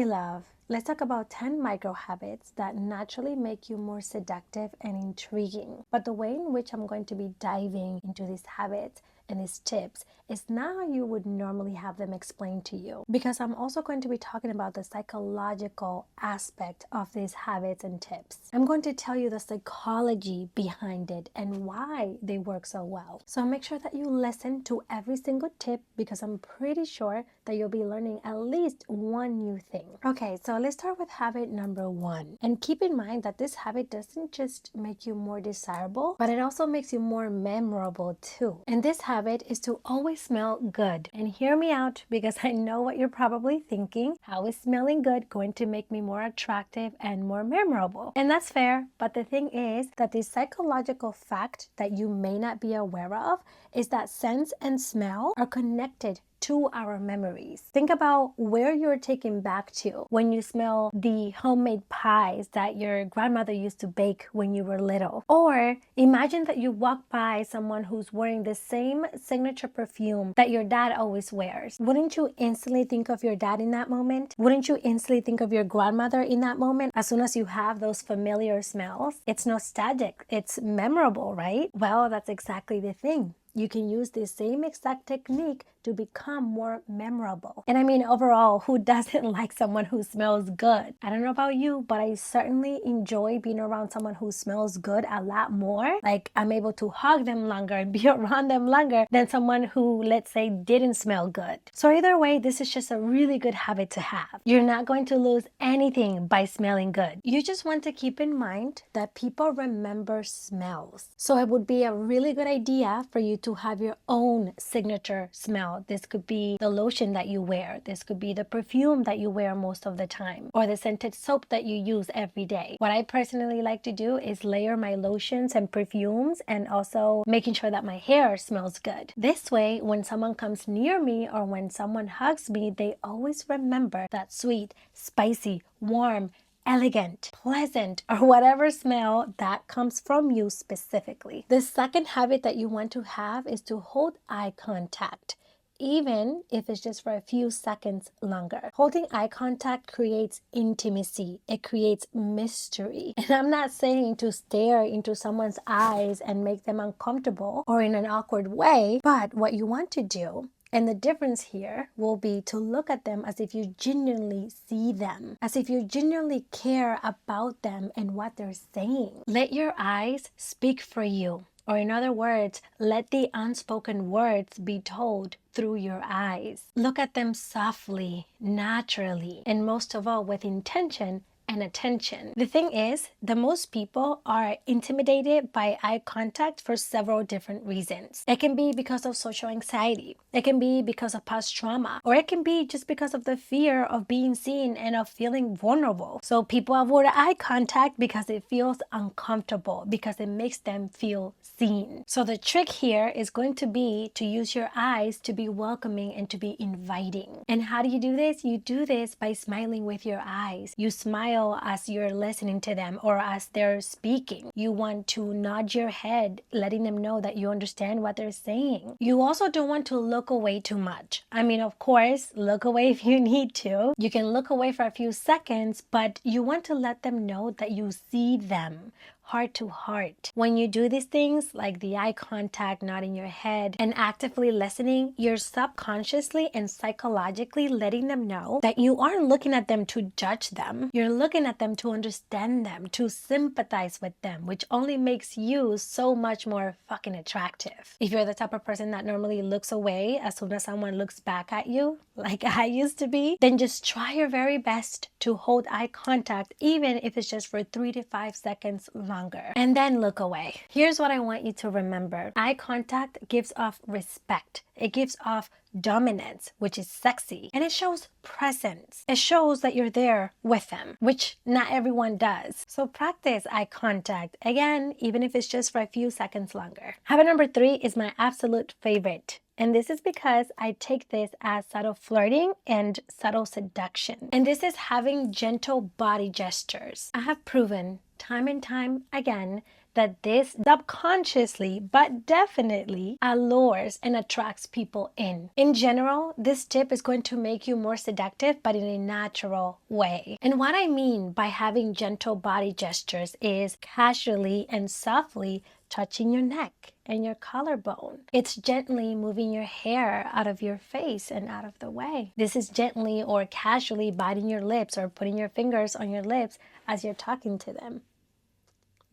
love, let's talk about 10 micro habits that naturally make you more seductive and intriguing. But the way in which I'm going to be diving into these habits and these tips is not how you would normally have them explained to you, because I'm also going to be talking about the psychological aspect of these habits and tips. I'm going to tell you the psychology behind it and why they work so well. So make sure that you listen to every single tip, because I'm pretty sure that you'll be learning at least one new thing. Okay, so let's start with habit number 1. And keep in mind that this habit doesn't just make you more desirable, but it also makes you more memorable too. And this habit is to always smell good. And hear me out, because I know what you're probably thinking. How is smelling good going to make me more attractive and more memorable? And that's fair, but the thing is that the psychological fact that you may not be aware of is that scents and smell are connected to our memories. Think about where you're taken back to when you smell the homemade pies that your grandmother used to bake when you were little. Or imagine that you walk by someone who's wearing the same signature perfume that your dad always wears. Wouldn't you instantly think of your dad in that moment? Wouldn't you instantly think of your grandmother in that moment as soon as you have those familiar smells? It's nostalgic. It's memorable, right? Well, that's exactly the thing. You can use the same exact technique to become more memorable. And I mean, overall, who doesn't like someone who smells good? I don't know about you, but I certainly enjoy being around someone who smells good a lot more. Like, I'm able to hug them longer and be around them longer than someone who, let's say, didn't smell good. So either way, this is just a really good habit to have. You're not going to lose anything by smelling good. You just want to keep in mind that people remember smells. So it would be a really good idea for you to have your own signature smell. This could be the lotion that you wear. This could be the perfume that you wear most of the time, or the scented soap that you use every day. What I personally like to do is layer my lotions and perfumes, and also making sure that my hair smells good. This way, when someone comes near me or when someone hugs me, they always remember that sweet, spicy, warm, elegant, pleasant, or whatever smell that comes from you specifically. The second habit that you want to have is to hold eye contact, even if it's just for a few seconds longer. Holding eye contact creates intimacy. It creates mystery. And I'm not saying to stare into someone's eyes and make them uncomfortable or in an awkward way, but what you want to do, and the difference here will be to look at them as if you genuinely see them, as if you genuinely care about them and what they're saying. Let your eyes speak for you. Or in other words, let the unspoken words be told through your eyes. Look at them softly, naturally, and most of all with intention and attention. The thing is that most people are intimidated by eye contact for several different reasons. It can be because of social anxiety. It can be because of past trauma, or it can be just because of the fear of being seen and of feeling vulnerable. So people avoid eye contact because it feels uncomfortable, because it makes them feel seen. So the trick here is going to be to use your eyes to be welcoming and to be inviting. And how do you do this? You do this by smiling with your eyes. You smile as you're listening to them or as they're speaking. You want to nod your head, letting them know that you understand what they're saying. You also don't want to look away too much. I mean, of course, look away if you need to. You can look away for a few seconds, but you want to let them know that you see them. Heart to heart. When you do these things like the eye contact, nodding your head, and actively listening, you're subconsciously and psychologically letting them know that you aren't looking at them to judge them. You're looking at them to understand them, to sympathize with them, which only makes you so much more fucking attractive. If you're the type of person that normally looks away as soon as someone looks back at you, like I used to be, then just try your very best to hold eye contact, even if it's just for 3 to 5 seconds longer, and then look away. Here's what I want you to remember. Eye contact gives off respect. It gives off dominance, which is sexy, and it shows presence. It shows that you're there with them, which not everyone does. So practice eye contact, again, even if it's just for a few seconds longer. Habit number 3 is my absolute favorite. And this is because I take this as subtle flirting and subtle seduction. And this is having gentle body gestures. I have proven time and time again that this subconsciously but definitely allures and attracts people in. In general, this tip is going to make you more seductive, but in a natural way. And what I mean by having gentle body gestures is casually and softly touching your neck and your collarbone. It's gently moving your hair out of your face and out of the way. This is gently or casually biting your lips or putting your fingers on your lips as you're talking to them.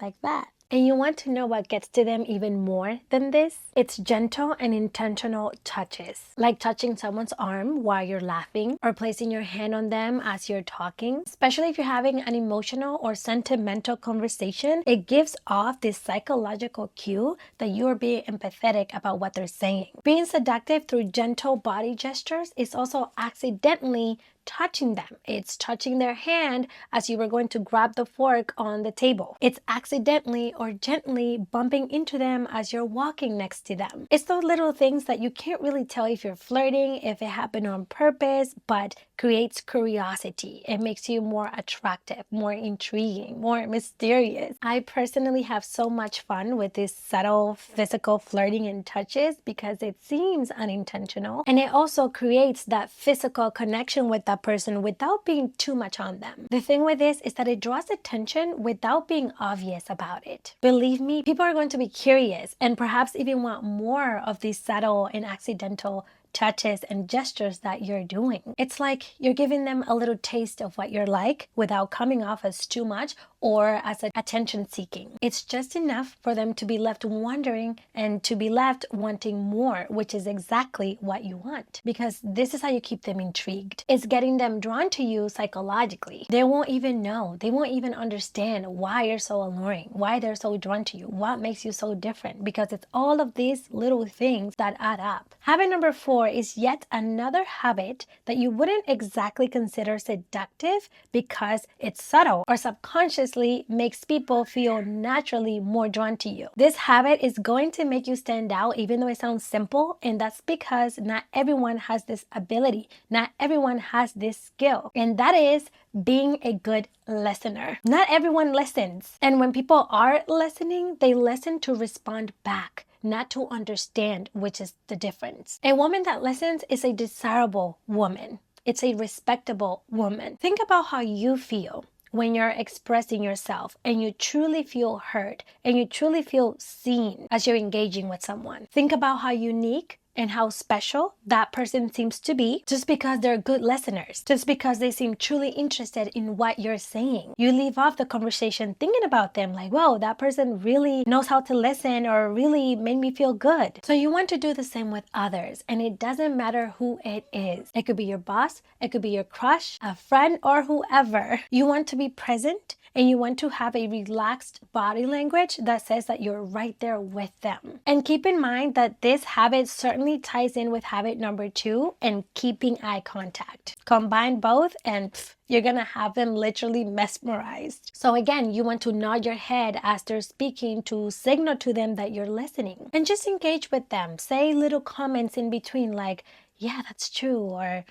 Like that. And you want to know what gets to them even more than this? It's gentle and intentional touches, like touching someone's arm while you're laughing or placing your hand on them as you're talking. Especially if you're having an emotional or sentimental conversation, it gives off this psychological cue that you are being empathetic about what they're saying. Being seductive through gentle body gestures is also accidentally touching them. It's touching their hand as you were going to grab the fork on the table. It's accidentally or gently bumping into them as you're walking next to them. It's those little things that you can't really tell if you're flirting, if it happened on purpose, but creates curiosity. It makes you more attractive, more intriguing, more mysterious. I personally have so much fun with this subtle physical flirting and touches because it seems unintentional, and it also creates that physical connection with that person without being too much on them. The thing with this is that it draws attention without being obvious about it. Believe me, people are going to be curious and perhaps even want more of these subtle and accidental touches and gestures that you're doing. It's like you're giving them a little taste of what you're like without coming off as too much or as attention seeking. It's just enough for them to be left wondering and to be left wanting more, which is exactly what you want, because this is how you keep them intrigued. It's getting them drawn to you psychologically. They won't even know. They won't even understand why you're so alluring, why they're so drawn to you, what makes you so different, because it's all of these little things that add up. Habit number 4 is yet another habit that you wouldn't exactly consider seductive because it's subtle or subconsciously makes people feel naturally more drawn to you. This habit is going to make you stand out even though it sounds simple, and that's because not everyone has this ability. Not everyone has this skill, and that is being a good listener. Not everyone listens, and when people are listening, they listen to respond back, not to understand, which is the difference. A woman that listens is a desirable woman. It's a respectable woman. Think about how you feel when you're expressing yourself and you truly feel heard and you truly feel seen as you're engaging with someone. Think about how unique and how special that person seems to be just because they're good listeners, just because they seem truly interested in what you're saying. You leave off the conversation thinking about them like, whoa, that person really knows how to listen or really made me feel good. So you want to do the same with others, and it doesn't matter who it is. It could be your boss, it could be your crush, a friend, or whoever. You want to be present and you want to have a relaxed body language that says that you're right there with them. And keep in mind that this habit certainly ties in with habit number 2 and keeping eye contact. Combine both and you're gonna have them literally mesmerized. So again, you want to nod your head as they're speaking to signal to them that you're listening. And just engage with them. Say little comments in between like, yeah, that's true, or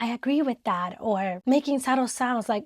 I agree with that, or making subtle sounds like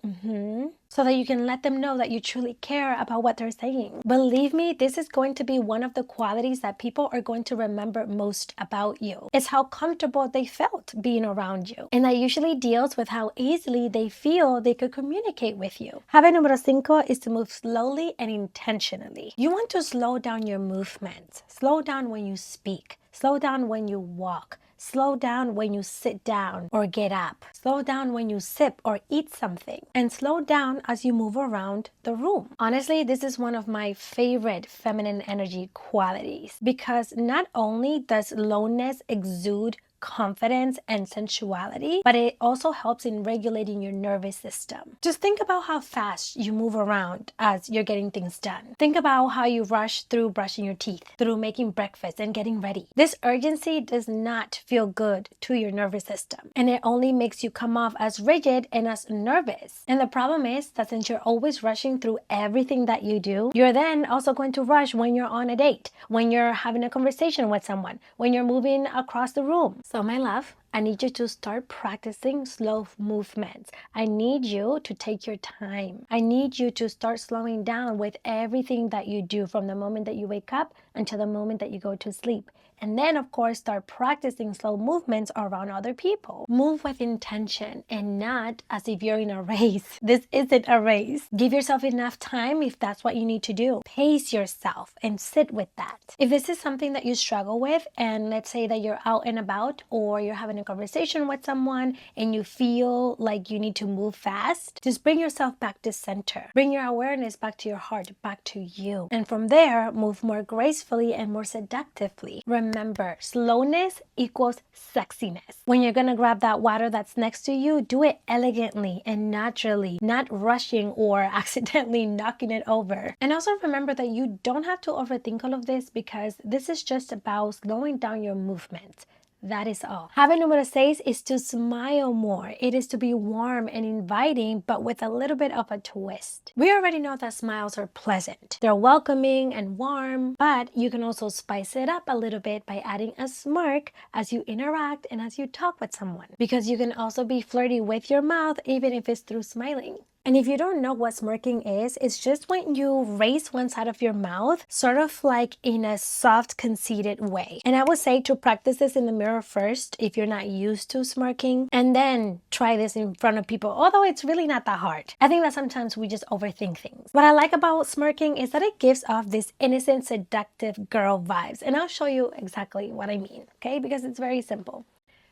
so that you can let them know that you truly care about what they're saying. Believe me, this is going to be one of the qualities that people are going to remember most about you. It's how comfortable they felt being around you. And that usually deals with how easily they feel they could communicate with you. Habit number 5 is to move slowly and intentionally. You want to slow down your movements. Slow down when you speak. Slow down when you walk. Slow down when you sit down or get up. Slow down when you sip or eat something. And slow down as you move around the room. Honestly, this is one of my favorite feminine energy qualities because not only does slowness exude confidence and sensuality, but it also helps in regulating your nervous system. Just think about how fast you move around as you're getting things done. Think about how you rush through brushing your teeth, through making breakfast and getting ready. This urgency does not feel good to your nervous system, and it only makes you come off as rigid and as nervous. And the problem is that since you're always rushing through everything that you do, you're then also going to rush when you're on a date, when you're having a conversation with someone, when you're moving across the room. So my love, I need you to start practicing slow movements. I need you to take your time. I need you to start slowing down with everything that you do from the moment that you wake up until the moment that you go to sleep. And then, of course, start practicing slow movements around other people. Move with intention and not as if you're in a race. This isn't a race. Give yourself enough time if that's what you need to do. Pace yourself and sit with that. If this is something that you struggle with, and let's say that you're out and about or you're having a conversation with someone and you feel like you need to move fast, just bring yourself back to center. Bring your awareness back to your heart, back to you. And from there, move more gracefully and more seductively. Remember, slowness equals sexiness. When you're gonna grab that water that's next to you, do it elegantly and naturally, not rushing or accidentally knocking it over. And also remember that you don't have to overthink all of this, because this is just about slowing down your movements. That is all. Habit number 6 is to smile more. It is to be warm and inviting, but with a little bit of a twist. We already know that smiles are pleasant. They're welcoming and warm, but you can also spice it up a little bit by adding a smirk as you interact and as you talk with someone. Because you can also be flirty with your mouth, even if it's through smiling. And if you don't know what smirking is, it's just when you raise one side of your mouth, sort of like in a soft, conceited way. And I would say to practice this in the mirror first, if you're not used to smirking, and then try this in front of people, although it's really not that hard. I think that sometimes we just overthink things. What I like about smirking is that it gives off this innocent, seductive girl vibes. And I'll show you exactly what I mean, okay? Because it's very simple.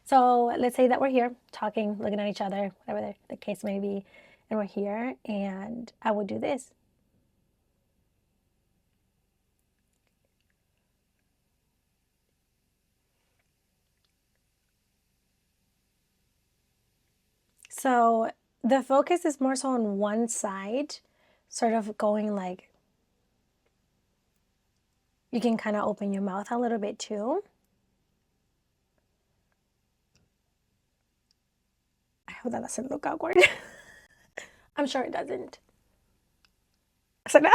So let's say that we're here talking, looking at each other, whatever the case may be. And we're here, and I would do this. So the focus is more so on one side, sort of going like, you can kind of open your mouth a little bit too. I hope that doesn't look awkward. I'm sure it doesn't. So no.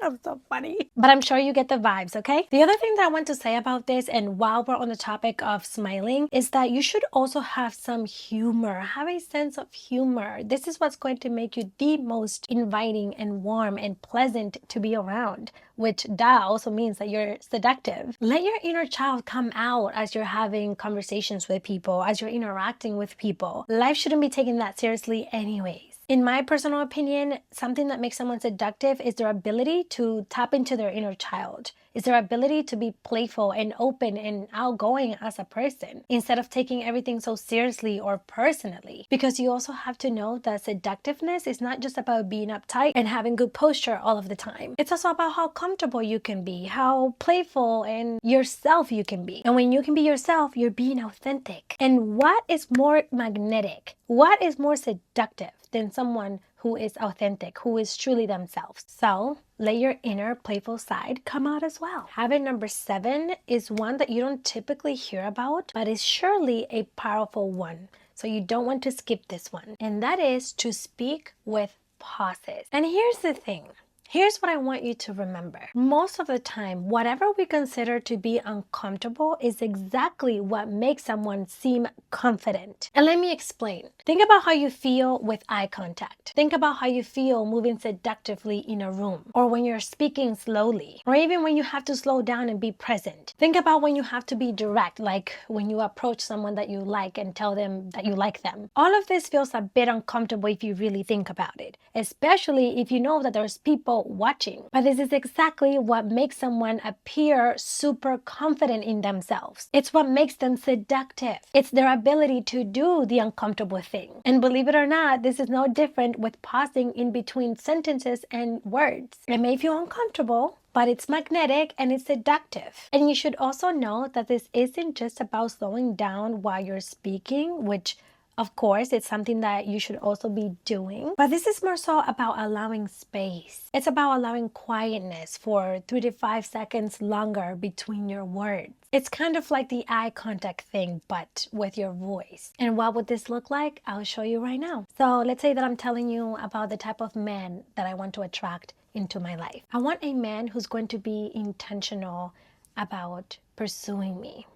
I'm so funny. But I'm sure you get the vibes, okay? The other thing that I want to say about this, and while we're on the topic of smiling, is that you should also have some humor. Have a sense of humor. This is what's going to make you the most inviting and warm and pleasant to be around, which also means that you're seductive. Let your inner child come out as you're having conversations with people, as you're interacting with people. Life shouldn't be taken that seriously anyways. In my personal opinion, something that makes someone seductive is their ability to tap into their inner child. Is their ability to be playful and open and outgoing as a person, instead of taking everything so seriously or personally. Because you also have to know that seductiveness is not just about being uptight and having good posture all of the time. It's also about how comfortable you can be, how playful and yourself you can be. And when you can be yourself, you're being authentic. And what is more magnetic? What is more seductive than someone who is authentic, who is truly themselves? So let your inner playful side come out as well. Habit number 7 is one that you don't typically hear about, but is surely a powerful one. So you don't want to skip this one. And that is to speak with pauses. And here's the thing. Here's what I want you to remember. Most of the time, whatever we consider to be uncomfortable is exactly what makes someone seem confident. And let me explain. Think about how you feel with eye contact. Think about how you feel moving seductively in a room, or when you're speaking slowly, or even when you have to slow down and be present. Think about when you have to be direct, like when you approach someone that you like and tell them that you like them. All of this feels a bit uncomfortable if you really think about it, especially if you know that there's people watching. But this is exactly what makes someone appear super confident in themselves. It's what makes them seductive. It's their ability to do the uncomfortable thing. And believe it or not, this is no different with pausing in between sentences and words. It may feel uncomfortable, but it's magnetic and it's seductive. And you should also know that this isn't just about slowing down while you're speaking, which of course, it's something that you should also be doing. But this is more so about allowing space. It's about allowing quietness for 3 to 5 seconds longer between your words. It's kind of like the eye contact thing, but with your voice. And what would this look like? I'll show you right now. So let's say that I'm telling you about the type of man that I want to attract into my life. I want a man who's going to be intentional about pursuing me.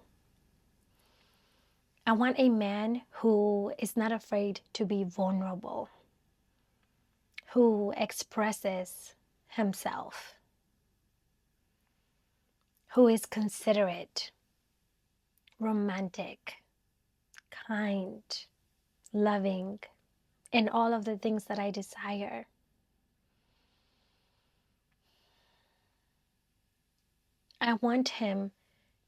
I want a man who is not afraid to be vulnerable, who expresses himself, who is considerate, romantic, kind, loving, and all of the things that I desire. I want him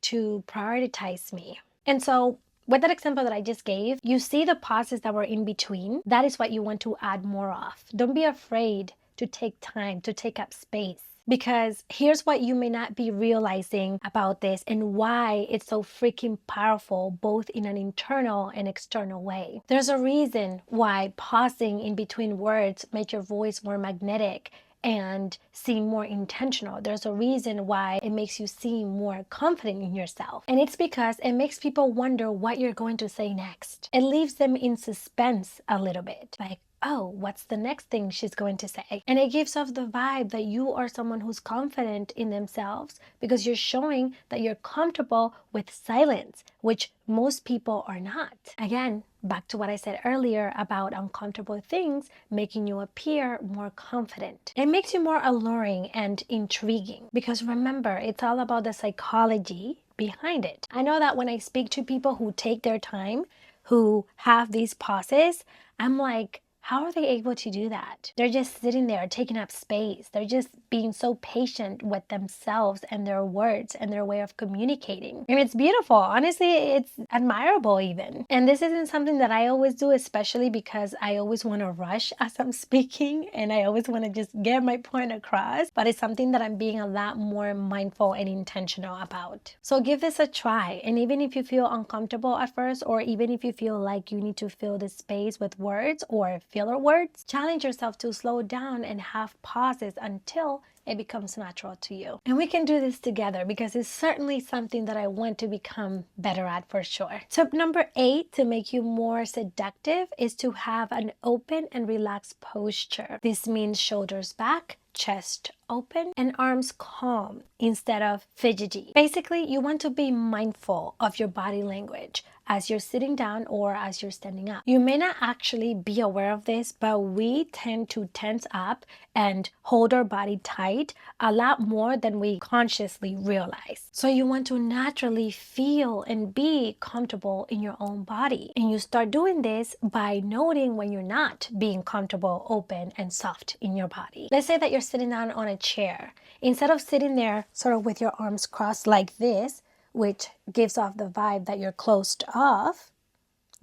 to prioritize me. And so with that example that I just gave, you see the pauses that were in between. That is what you want to add more of. Don't be afraid to take time, to take up space. Because here's what you may not be realizing about this and why it's so freaking powerful, both in an internal and external way. There's a reason why pausing in between words makes your voice more magnetic and seem more intentional. There's a reason why it makes you seem more confident in yourself. And it's because it makes people wonder what you're going to say next. It leaves them in suspense a little bit. Like, oh, what's the next thing she's going to say? And it gives off the vibe that you are someone who's confident in themselves because you're showing that you're comfortable with silence, which most people are not. Again, back to what I said earlier about uncomfortable things making you appear more confident. It makes you more alluring and intriguing because remember, it's all about the psychology behind it. I know that when I speak to people who take their time, who have these pauses, I'm like, how are they able to do that? They're just sitting there taking up space. They're just being so patient with themselves and their words and their way of communicating. And it's beautiful. Honestly, it's admirable even. And this isn't something that I always do, especially because I always want to rush as I'm speaking and I always want to just get my point across. But it's something that I'm being a lot more mindful and intentional about. So give this a try. And even if you feel uncomfortable at first, or even if you feel like you need to fill the space with words or filler words, challenge yourself to slow down and have pauses until it becomes natural to you. And we can do this together because it's certainly something that I want to become better at for sure. Tip number 8 to make you more seductive is to have an open and relaxed posture. This means shoulders back, chest open, and arms calm instead of fidgety. Basically, you want to be mindful of your body language as you're sitting down or as you're standing up. You may not actually be aware of this, but we tend to tense up and hold our body tight a lot more than we consciously realize. So you want to naturally feel and be comfortable in your own body. And you start doing this by noting when you're not being comfortable, open, and soft in your body. Let's say that you're sitting down on a chair. Instead of sitting there sort of with your arms crossed like this, which gives off the vibe that you're closed off,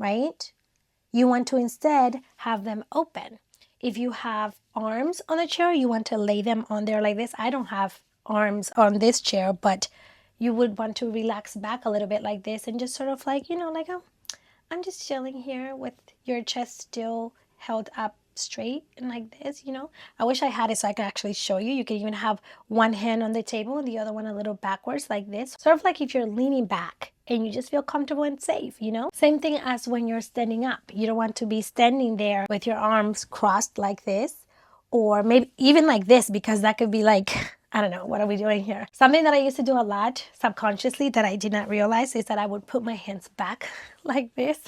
right? You want to instead have them open. If you have arms on the chair, you want to lay them on there like this. I don't have arms on this chair, but you would want to relax back a little bit like this and just sort of like, you know, like, oh, I'm just chilling here with your chest still held up straight and like this, you know. I wish I had it so I could actually show you. You can even have one hand on the table and the other one a little backwards like this. Sort of like if you're leaning back and you just feel comfortable and safe, you know. Same thing as when you're standing up. You don't want to be standing there with your arms crossed like this, or maybe even like this, because that could be like, I don't know, what are we doing here? Something that I used to do a lot subconsciously that I did not realize is that I would put my hands back like this.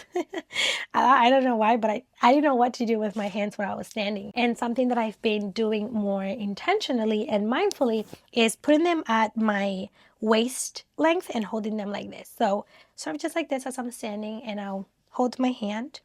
I don't know why, but I didn't know what to do with my hands when I was standing. And something that I've been doing more intentionally and mindfully is putting them at my waist length and holding them like this. So sort of just like this as I'm standing, and I'll hold my hand.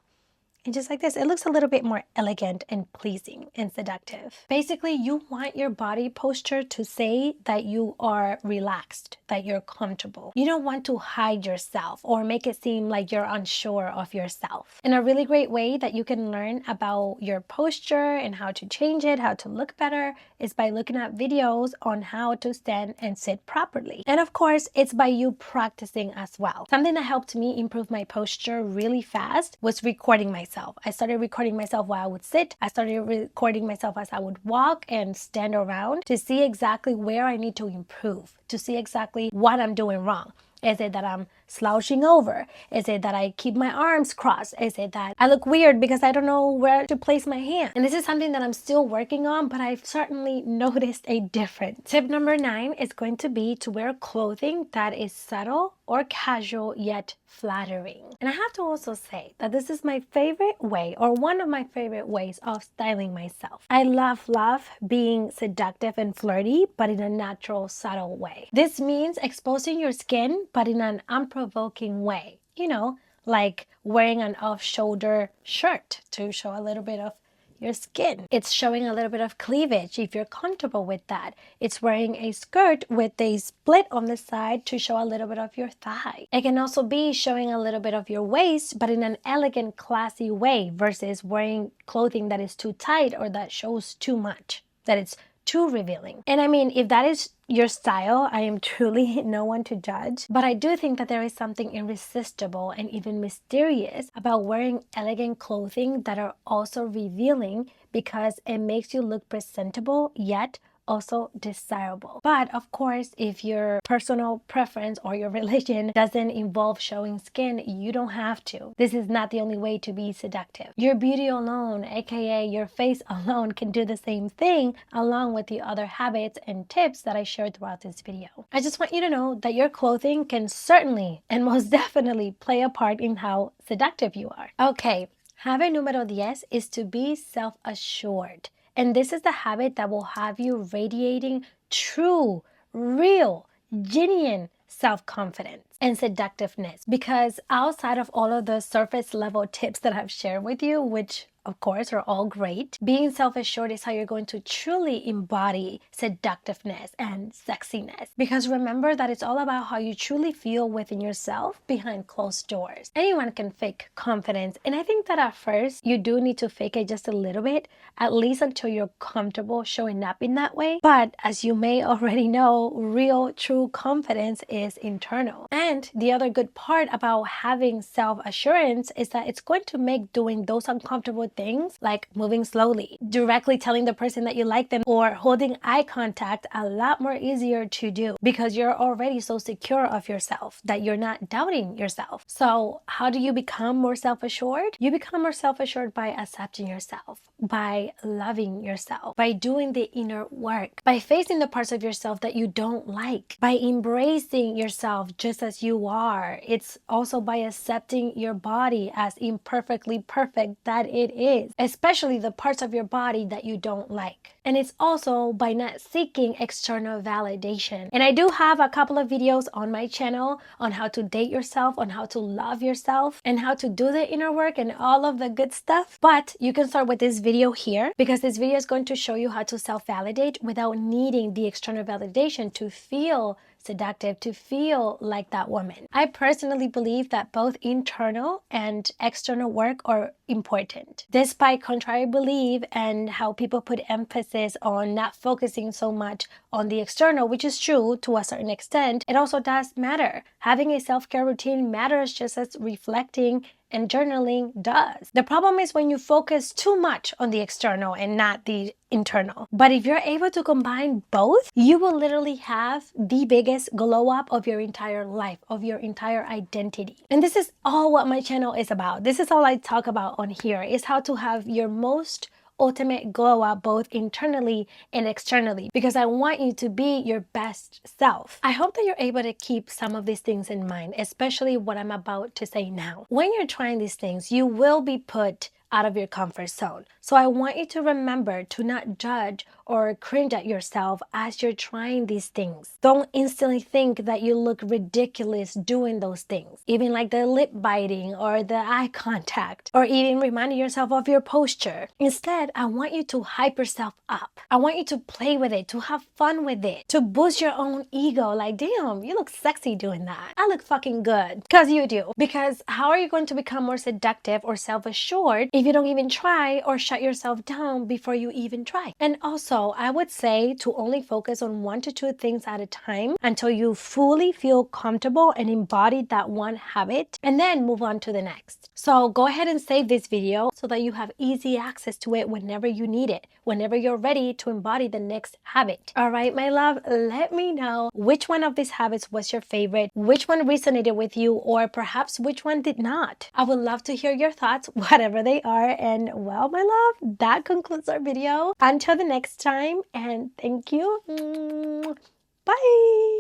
And just like this, it looks a little bit more elegant and pleasing and seductive. Basically, you want your body posture to say that you are relaxed, that you're comfortable. You don't want to hide yourself or make it seem like you're unsure of yourself. And a really great way that you can learn about your posture and how to change it, how to look better, is by looking at videos on how to stand and sit properly. And of course, it's by you practicing as well. Something that helped me improve my posture really fast was recording myself. I started recording myself while I would sit. I started recording myself as I would walk and stand around to see exactly where I need to improve, to see exactly what I'm doing wrong. Is it that I'm slouching over? Is it that I keep my arms crossed? Is it that I look weird because I don't know where to place my hand? And this is something that I'm still working on, but I've certainly noticed a difference. Tip number 9 is going to be to wear clothing that is subtle or casual yet flattering. And I have to also say that this is my favorite way, or one of my favorite ways of styling myself. I love being seductive and flirty, but in a natural, subtle way. This means exposing your skin, but in an unprovoking way. You know, like wearing an off-shoulder shirt to show a little bit of your skin. It's showing a little bit of cleavage if you're comfortable with that. It's wearing a skirt with a split on the side to show a little bit of your thigh. It can also be showing a little bit of your waist, but in an elegant, classy way versus wearing clothing that is too tight or that shows too much, that it's too revealing. And I mean, if that is your style, I am truly no one to judge, but I do think that there is something irresistible and even mysterious about wearing elegant clothing that are also revealing, because it makes you look presentable yet also desirable. But of course, if your personal preference or your religion doesn't involve showing skin, you don't have to. This is not the only way to be seductive. Your beauty alone, aka your face alone, can do the same thing, along with the other habits and tips that I shared throughout this video. I just want you to know that your clothing can certainly and most definitely play a part in how seductive you are. Okay, habit número 10 is to be self-assured. And this is the habit that will have you radiating true, real, genuine self-confidence and seductiveness. Because outside of all of the surface level tips that I've shared with you, which of course are all great, being self-assured is how you're going to truly embody seductiveness and sexiness. Because remember that it's all about how you truly feel within yourself behind closed doors. Anyone can fake confidence, and I think that at first you do need to fake it just a little bit, at least until you're comfortable showing up in that way. But as you may already know, real true confidence is internal. And the other good part about having self-assurance is that it's going to make doing those uncomfortable things, like moving slowly, directly telling the person that you like them, or holding eye contact, a lot more easier to do, because you're already so secure of yourself that you're not doubting yourself. So how do you become more self-assured? You become more self-assured by accepting yourself, by loving yourself, by doing the inner work, by facing the parts of yourself that you don't like, by embracing yourself just as you are. It's also by accepting your body as imperfectly perfect that it is, especially the parts of your body that you don't like. And it's also by not seeking external validation. And I do have a couple of videos on my channel on how to date yourself, on how to love yourself, and how to do the inner work and all of the good stuff. But you can start with this video here, because this video is going to show you how to self-validate without needing the external validation to feel seductive, to feel like that woman. I personally believe that both internal and external work are important. Despite contrary belief and how people put emphasis on not focusing so much on the external, which is true to a certain extent, it also does matter. Having a self-care routine matters just as reflecting and journaling does. The problem is when you focus too much on the external and not the internal. But if you're able to combine both, you will literally have the biggest glow up of your entire life, of your entire identity. And this is all what my channel is about. This is all I talk about on here, is how to have your most ultimate glow up both internally and externally, because I want you to be your best self. I hope that you're able to keep some of these things in mind, especially what I'm about to say now. When you're trying these things, you will be put out of your comfort zone. So I want you to remember to not judge or cringe at yourself as you're trying these things. Don't instantly think that you look ridiculous doing those things, even like the lip biting or the eye contact, or even reminding yourself of your posture. Instead, I want you to hype yourself up. I want you to play with it, to have fun with it, to boost your own ego. Like, damn, you look sexy doing that. I look fucking good. Because you do. Because how are you going to become more seductive or self-assured if you don't even try, or shut yourself down before you even try? And also, I would say to only focus on 1 to 2 things at a time until you fully feel comfortable and embody that one habit, and then move on to the next. So go ahead and save this video so that you have easy access to it whenever you need it, whenever you're ready to embody the next habit. All right, my love, let me know which one of these habits was your favorite, which one resonated with you, or perhaps which one did not. I would love to hear your thoughts, whatever they are. And well, my love, that concludes our video. Until the next time, and thank you. Bye.